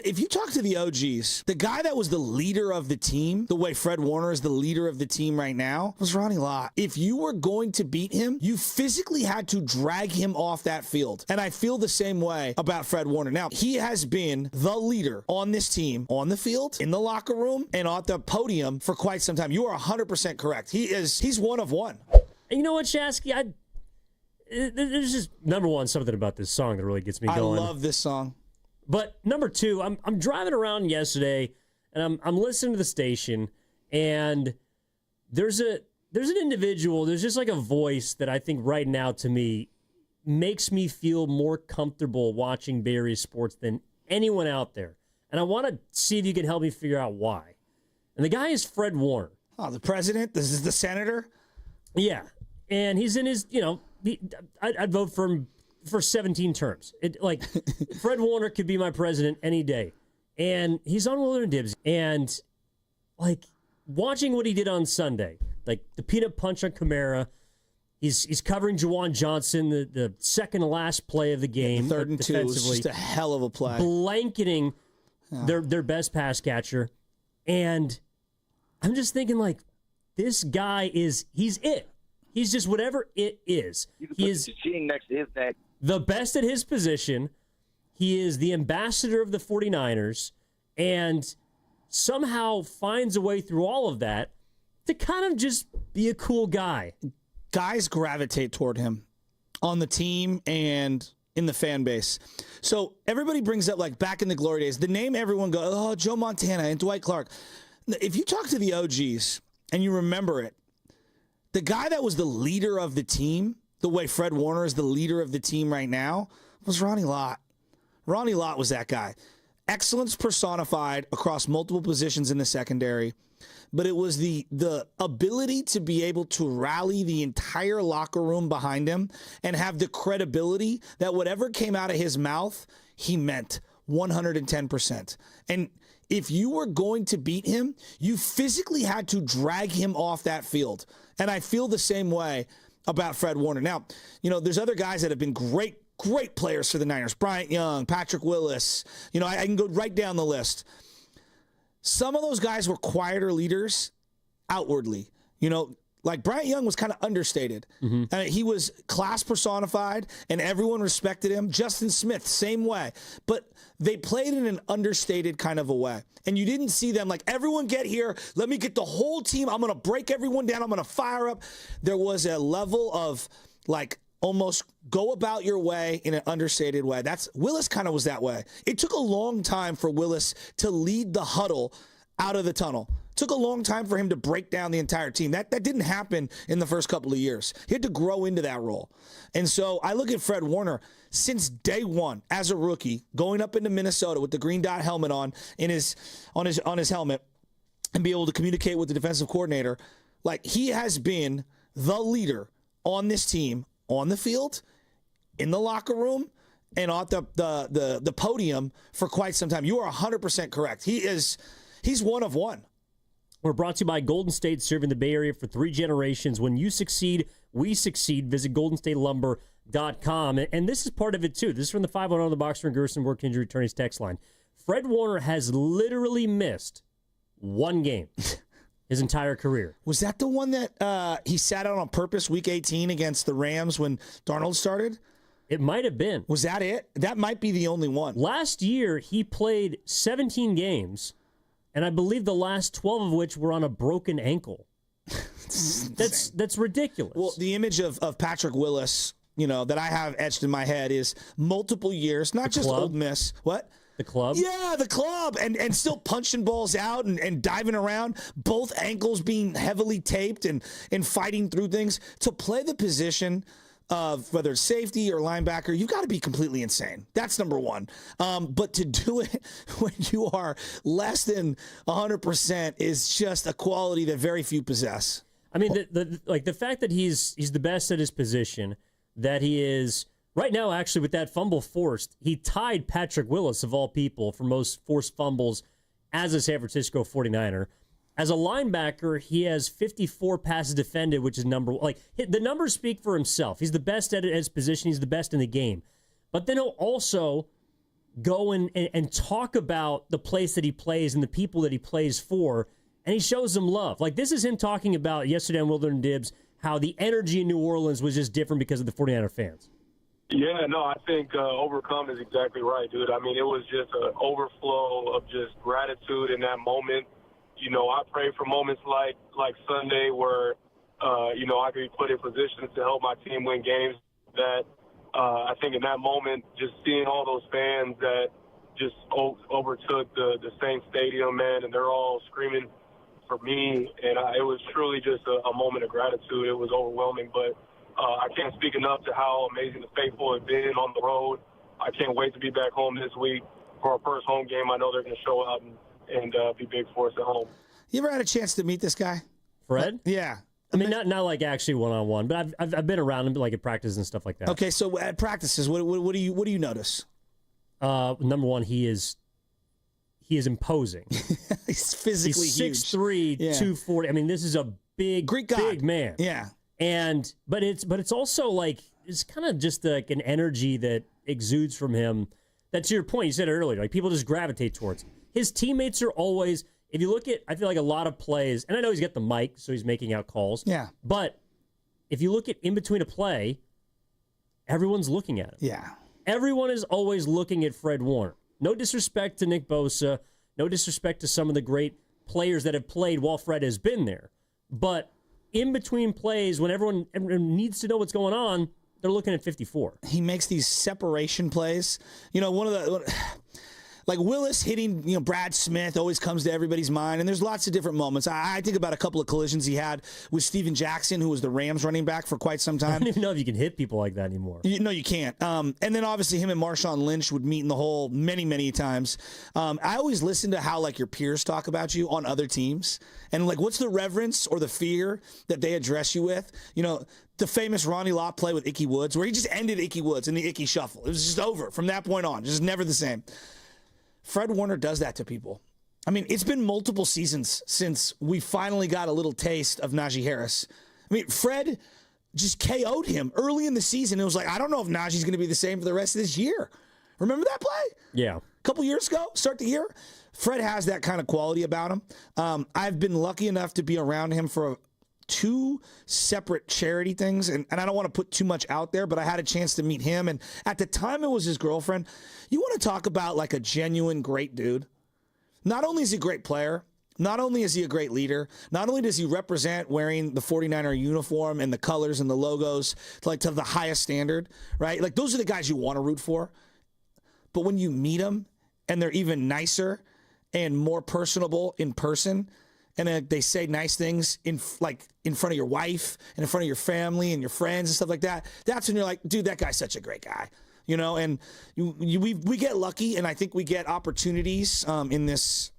If you talk to the OGs, the guy that was the leader of the team, the way Fred Warner is the leader of the team right now, was Ronnie Lott. If you were going to beat him, you physically had to drag him off that field. And I feel the same way about Fred Warner. Now, he has been the leader on this team, on the field, in the locker room, and at the podium for quite some time. You are 100% correct. He's one of one. And you know what, Shasky? There's just, number one, something about this song that really gets me going. I love this song. But number two, I'm driving around yesterday, and I'm listening to the station, and there's an individual, there's just like a voice that I think right now to me makes me feel more comfortable watching Bay Area sports than anyone out there. And I want to see if you can help me figure out why. And the guy is Fred Warner. Oh, the president? This is the senator? Yeah. And he's in his, I'd vote for him for 17 terms. Fred Warner could be my president any day. And he's on Willard and Dibs. And, watching what he did on Sunday, the peanut punch on Kamara, he's covering Juwan Johnson, the second to last play of the game. Third and two was just a hell of a play. Blanketing their best pass catcher. And I'm just thinking, this guy he's it. He's just whatever it is. He is next to his neck. The best at his position. He is the ambassador of the 49ers and somehow finds a way through all of that to kind of just be a cool guy. Guys gravitate toward him on the team and in the fan base. So everybody brings up, back in the glory days, the name everyone goes, oh, Joe Montana and Dwight Clark. If you talk to the OGs and you remember it, the guy that was the leader of the team, the way Fred Warner is the leader of the team right now, was Ronnie Lott. Ronnie Lott was that guy. Excellence personified across multiple positions in the secondary, but it was the ability to be able to rally the entire locker room behind him and have the credibility that whatever came out of his mouth, he meant 110%. And if you were going to beat him, you physically had to drag him off that field. And I feel the same way about Fred Warner. Now, there's other guys that have been great players for the Niners. Bryant Young, Patrick Willis. I can go right down the list. Some of those guys were quieter leaders outwardly. Bryant Young was kind of understated. Mm-hmm. He was class personified, and everyone respected him. Justin Smith, same way. But they played in an understated kind of a way. And you didn't see them everyone get here. Let me get the whole team. I'm going to break everyone down. I'm going to fire up. There was a level of, almost go about your way in an understated way. Willis kind of was that way. It took a long time for Willis to lead the huddle out of the tunnel. It took a long time for him to break down the entire team. That didn't happen in the first couple of years. He had to grow into that role. And so I look at Fred Warner since day one as a rookie, going up into Minnesota with the green dot helmet on his helmet and be able to communicate with the defensive coordinator. He has been the leader on this team, on the field, in the locker room, and at the podium for quite some time. You are 100% correct. He's one of one. We're brought to you by Golden State, serving the Bay Area for 3 generations. When you succeed, we succeed. Visit GoldenStateLumber.com. And this is part of it, too. This is from the 510 on the Boxer and Gerson Work Injury Attorneys text line. Fred Warner has literally missed one game his entire career. Was that the one that he sat out on purpose week 18 against the Rams when Darnold started? It might have been. Was that it? That might be the only one. Last year, he played 17 games, and I believe the last 12 of which were on a broken ankle. That's ridiculous. Well, the image of Patrick Willis, that I have etched in my head is multiple years, not just Old Miss. What? The club? Yeah, the club. And still punching balls out and diving around, both ankles being heavily taped and fighting through things. To play the position of whether it's safety or linebacker, you've got to be completely insane. That's number one. But to do it when you are less than 100% is just a quality that very few possess. I mean, the fact that he's the best at his position, that he is right now, actually, with that fumble forced, he tied Patrick Willis, of all people, for most forced fumbles as a San Francisco 49er. As a linebacker, he has 54 passes defended, which is number one. The numbers speak for himself. He's the best at his position. He's the best in the game. But then he'll also go and talk about the place that he plays and the people that he plays for, and he shows them love. Like, this is him talking about yesterday on Wilder and Dibs, how the energy in New Orleans was just different because of the 49er fans. Yeah, no, I think overcome is exactly right, dude. I mean, it was just an overflow of just gratitude in that moment. I pray for moments like Sunday where, I could be put in positions to help my team win games. That I think in that moment, just seeing all those fans that just overtook the Saints Stadium, man, and they're all screaming for me, and it was truly just a moment of gratitude. It was overwhelming, but I can't speak enough to how amazing the faithful have been on the road. I can't wait to be back home this week for our first home game. I know they're going to show out and be big for us at home. You ever had a chance to meet this guy? Fred? Yeah. I mean, not like actually one-on-one, but I've been around him like at practice and stuff like that. Okay, so at practices, what do you notice? Number one, he is imposing. He's physically huge. 6'3", 240. I mean, this is a big Greek god. Big man. Yeah. But it's also like it's kind of just like an energy that exudes from him. That's your point. You said it earlier. Like, people just gravitate towards him. His teammates are always. If you look at, I feel like a lot of plays, and I know he's got the mic, so he's making out calls. Yeah. But if you look at in between a play, everyone's looking at him. Yeah. Everyone is always looking at Fred Warner. No disrespect to Nick Bosa. No disrespect to some of the great players that have played while Fred has been there. But in between plays, when everyone needs to know what's going on, they're looking at 54. He makes these separation plays. One of the... Like Willis hitting, Brad Smith always comes to everybody's mind, and there's lots of different moments. I think about a couple of collisions he had with Steven Jackson, who was the Rams running back for quite some time. I don't even know if you can hit people like that anymore. No, you can't. And then obviously him and Marshawn Lynch would meet in the hole many, many times. I always listen to how your peers talk about you on other teams, and what's the reverence or the fear that they address you with. The famous Ronnie Lott play with Ickey Woods, where he just ended Ickey Woods in the Ickey Shuffle. It was just over from that point on, just never the same. Fred Warner does that to people. I mean, it's been multiple seasons since we finally got a little taste of Najee Harris. I mean, Fred just KO'd him early in the season. It was like, I don't know if Najee's going to be the same for the rest of this year. Remember that play? Yeah. A couple years ago, start the year? Fred has that kind of quality about him. I've been lucky enough to be around him for two separate charity things, and I don't want to put too much out there, but I had a chance to meet him, and at the time it was his girlfriend. You want to talk about a genuine great dude? Not only is he a great player, not only is he a great leader, not only does he represent wearing the 49er uniform and the colors and the logos to the highest standard, right? Those are the guys you want to root for. But when you meet them and they're even nicer and more personable in person, and they say nice things in front of your wife and in front of your family and your friends and stuff like that, that's when you're like, dude, that guy's such a great guy. And we get lucky, and I think we get opportunities in this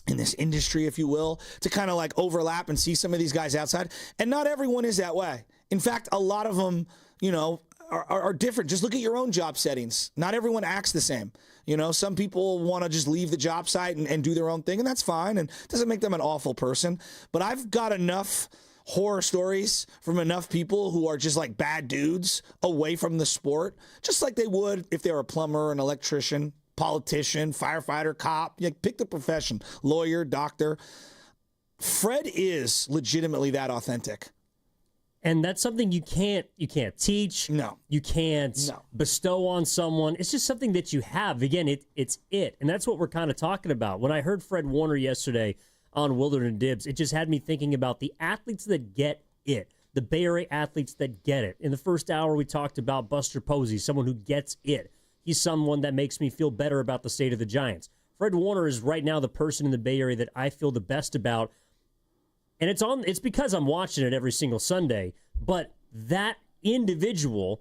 industry, if you will, to kind of overlap and see some of these guys outside. And not everyone is that way. In fact, a lot of them, are different. Just look at your own job settings. Not everyone acts the same. Some people want to just leave the job site and do their own thing, and that's fine, and it doesn't make them an awful person. But I've got enough horror stories from enough people who are just bad dudes away from the sport, just like they would if they were a plumber, an electrician, politician, firefighter, cop. Pick the profession, lawyer, doctor. Fred is legitimately that authentic. And that's something you can't teach. No. You can't bestow on someone. It's just something that you have. Again, it's it. And that's what we're kind of talking about. When I heard Fred Warner yesterday on Wilder and Dibs, it just had me thinking about the athletes that get it. The Bay Area athletes that get it. In the first hour, we talked about Buster Posey, someone who gets it. He's someone that makes me feel better about the state of the Giants. Fred Warner is right now the person in the Bay Area that I feel the best about. And it's because I'm watching it every single Sunday. But that individual,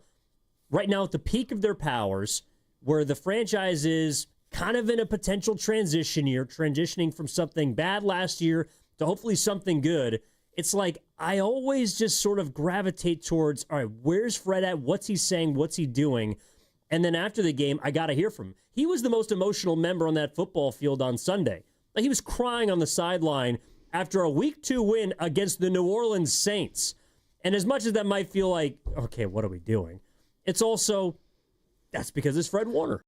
right now at the peak of their powers, where the franchise is kind of in a potential transition year, transitioning from something bad last year to hopefully something good, it's I always just sort of gravitate towards, all right, where's Fred at? What's he saying? What's he doing? And then after the game, I got to hear from him. He was the most emotional member on that football field on Sunday. He was crying on the sideline after a Week 2 win against the New Orleans Saints. And as much as that might feel okay, what are we doing? It's also, that's because it's Fred Warner.